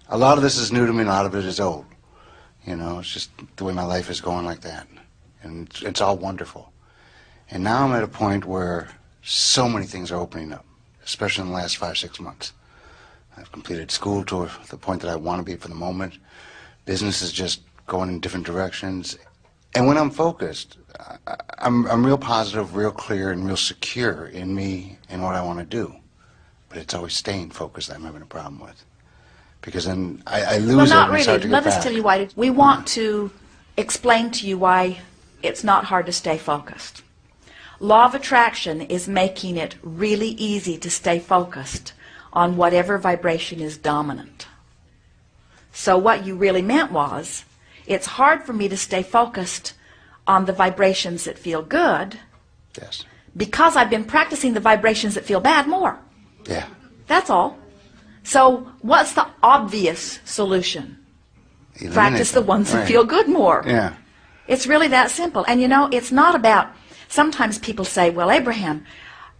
A lot of this is new to me, and a lot of it is old. You know, it's just the way my life is going like that. And it's all wonderful. And now I'm at a point where so many things are opening up, especially in the last 5-6 months. I've completed school to the point that I want to be for the moment. Business is just going in different directions. And when I'm focused, I'm real positive, real clear, and real secure in me and what I want to do. But it's always staying focused that I'm having a problem with. Because then I lose well, it not and it's hard really. to Let get us back. tell you why. We want to explain to you why it's not hard to stay focused. Law of attraction is making it really easy to stay focused on whatever vibration is dominant. So what you really meant was, it's hard for me to stay focused on the vibrations that feel good. Yes. Because I've been practicing the vibrations that feel bad more. Yeah. That's all. So what's the obvious solution? Eliminate Practice the them. ones that Right. feel good more. Yeah. It's really that simple. And you know, it's not about, sometimes people say, well, Abraham,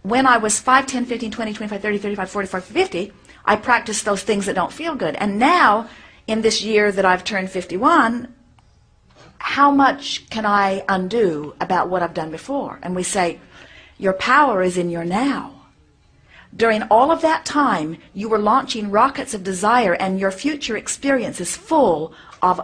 when I was 5, 10, 15, 20, 25, 30, 35, 45, 50, I practiced those things that don't feel good. And now, in this year that I've turned 51, how much can I undo about what I've done before? And we say, your power is in your now. During all of that time, you were launching rockets of desire, and your future experience is full of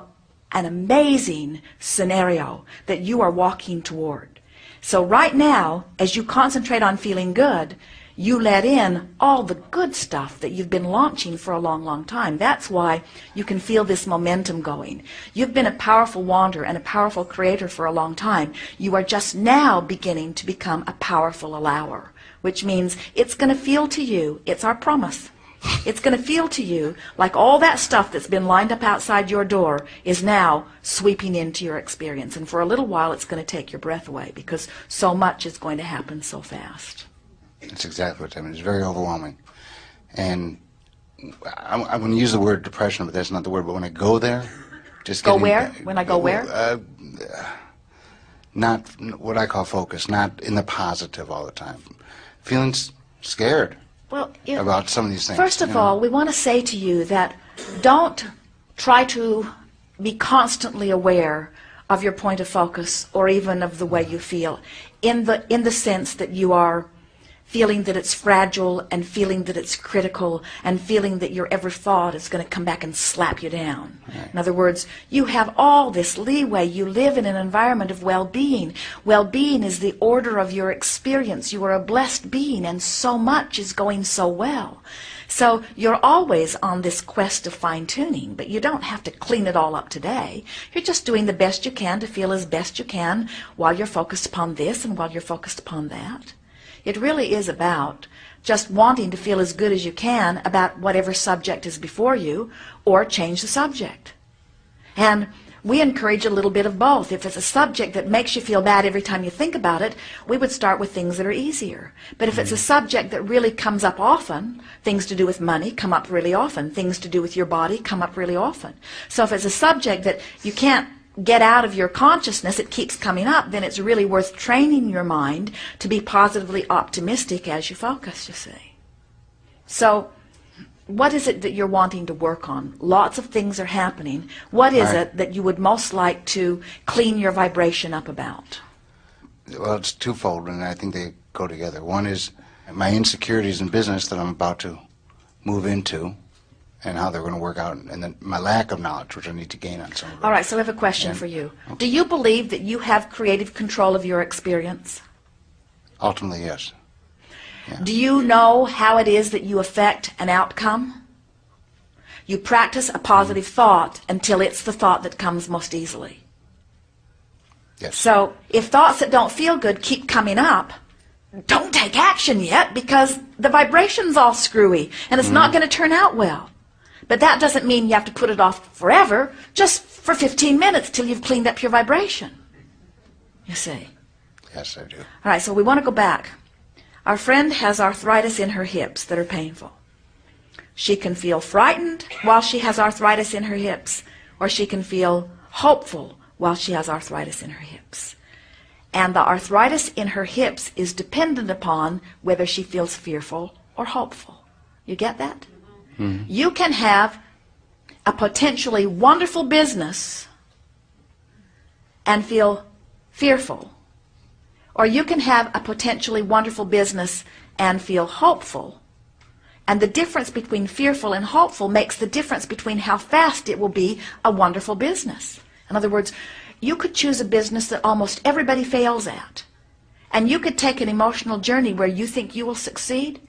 an amazing scenario that you are walking toward. So right now, as you concentrate on feeling good, you let in all the good stuff that you've been launching for a long, long time. That's why you can feel this momentum going. You've been a powerful wanderer and a powerful creator for a long time. You are just now beginning to become a powerful allower, which means it's going to feel to you, it's our promise, it's going to feel to you like all that stuff that's been lined up outside your door is now sweeping into your experience. And for a little while, it's going to take your breath away because so much is going to happen so fast. That's exactly what I mean. It's very overwhelming. And I'm going to use the word depression, but that's not the word. But when I go there, just Go getting, where? When I go where? Not what I call focus, not in the positive all the time. Feeling scared Well, about some of these things. First of all, we want to say to you that don't try to be constantly aware of your point of focus or even of the way you feel in the sense that you are feeling that it's fragile and feeling that it's critical and feeling that your every thought is going to come back and slap you down. Right. In other words, you have all this leeway. You live in an environment of well-being. Well-being is the order of your experience. You are a blessed being and so much is going so well. So you're always on this quest of fine-tuning, but you don't have to clean it all up today. You're just doing the best you can to feel as best you can while you're focused upon this and while you're focused upon that. It really is about just wanting to feel as good as you can about whatever subject is before you, or change the subject. And we encourage a little bit of both. If it's a subject that makes you feel bad every time you think about it, we would start with things that are easier. But if it's a subject that really comes up often, things to do with money come up really often, things to do with your body come up really often. So if it's a subject that you can't get out of your consciousness, it keeps coming up, then it's really worth training your mind to be positively optimistic as you focus, you see. So what is it that you're wanting to work on? Lots of things are happening. What is it that you would most like to clean your vibration up about? Well, it's twofold, and I think they go together. One is my insecurities in business that I'm about to move into, and how they're going to work out, and then my lack of knowledge, which I need to gain on some of it. All right, so I have a question for you. Okay. Do you believe that you have creative control of your experience? Ultimately, yes. Yeah. Do you know how it is that you affect an outcome? You practice a positive thought until it's the thought that comes most easily. Yes. So if thoughts that don't feel good keep coming up, don't take action yet because the vibration's all screwy and it's not going to turn out well. But that doesn't mean you have to put it off forever, just for 15 minutes till you've cleaned up your vibration. You see? Yes, I do. All right, so we want to go back. Our friend has arthritis in her hips that are painful. She can feel frightened while she has arthritis in her hips, or she can feel hopeful while she has arthritis in her hips. And the arthritis in her hips is dependent upon whether she feels fearful or hopeful. You get that? Mm-hmm. You can have a potentially wonderful business and feel fearful. Or you can have a potentially wonderful business and feel hopeful. And the difference between fearful and hopeful makes the difference between how fast it will be a wonderful business. In other words, you could choose a business that almost everybody fails at. And you could take an emotional journey where you think you will succeed.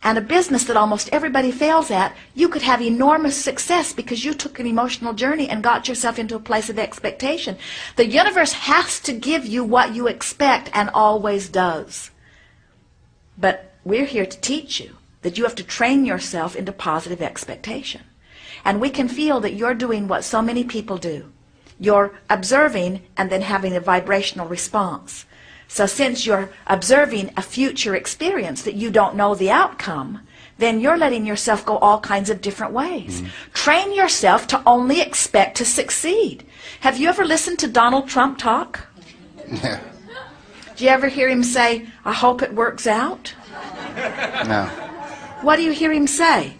And a business that almost everybody fails at, you could have enormous success because you took an emotional journey and got yourself into a place of expectation. The universe has to give you what you expect and always does. But we're here to teach you that you have to train yourself into positive expectation. And we can feel that you're doing what so many people do. You're observing and then having a vibrational response. So since you're observing a future experience that you don't know the outcome, then you're letting yourself go all kinds of different ways. Train yourself to only expect to succeed. Have you ever listened to Donald Trump talk? Yeah. Do you ever hear him say, "I hope it works out"? No. What do you hear him say?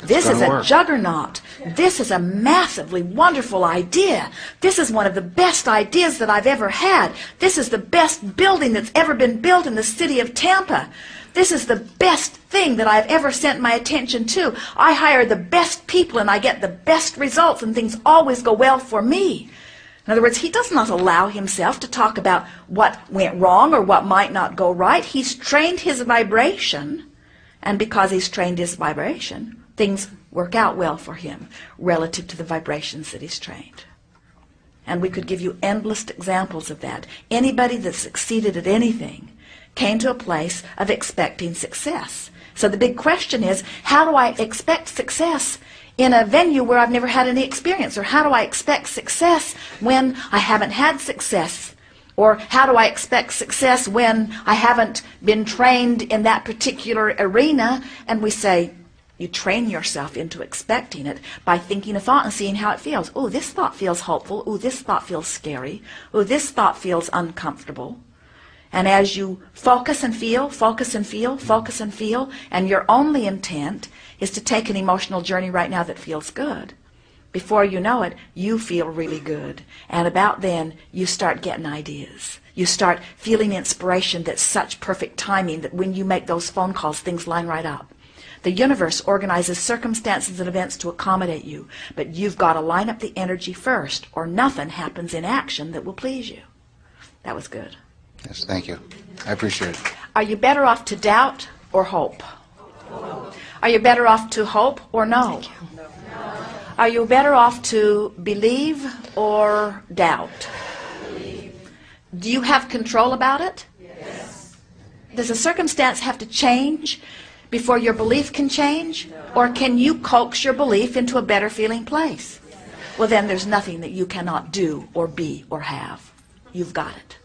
This is a juggernaut. This is a massively wonderful idea. This is one of the best ideas that I've ever had. This is the best building that's ever been built in the city of Tampa. This is the best thing that I've ever sent my attention to. I hire the best people and I get the best results and things always go well for me. In other words, he does not allow himself to talk about what went wrong or what might not go right. He's trained his vibration, and because he's trained his vibration, things work out well for him relative to the vibrations that he's trained. And we could give you endless examples of that. Anybody that succeeded at anything came to a place of expecting success. So the big question is, how do I expect success in a venue where I've never had any experience? Or how do I expect success when I haven't had success? Or how do I expect success when I haven't been trained in that particular arena? And we say, you train yourself into expecting it by thinking a thought and seeing how it feels. Oh, this thought feels hopeful. Oh, this thought feels scary. Oh, this thought feels uncomfortable. And as you focus and feel, focus and feel, focus and feel, and your only intent is to take an emotional journey right now that feels good. Before you know it, you feel really good. And about then, you start getting ideas. You start feeling inspiration that's such perfect timing that when you make those phone calls, things line right up. The universe organizes circumstances and events to accommodate you, but you've got to line up the energy first, or nothing happens in action that will please you. That was good. Yes, thank you. I appreciate it. Are you better off to doubt or hope? Are you better off to hope or no? Are you better off to believe or doubt? Do you have control about it? Yes. Does a circumstance have to change before your belief can change? Or can you coax your belief into a better feeling place? Well, then there's nothing that you cannot do or be or have. You've got it.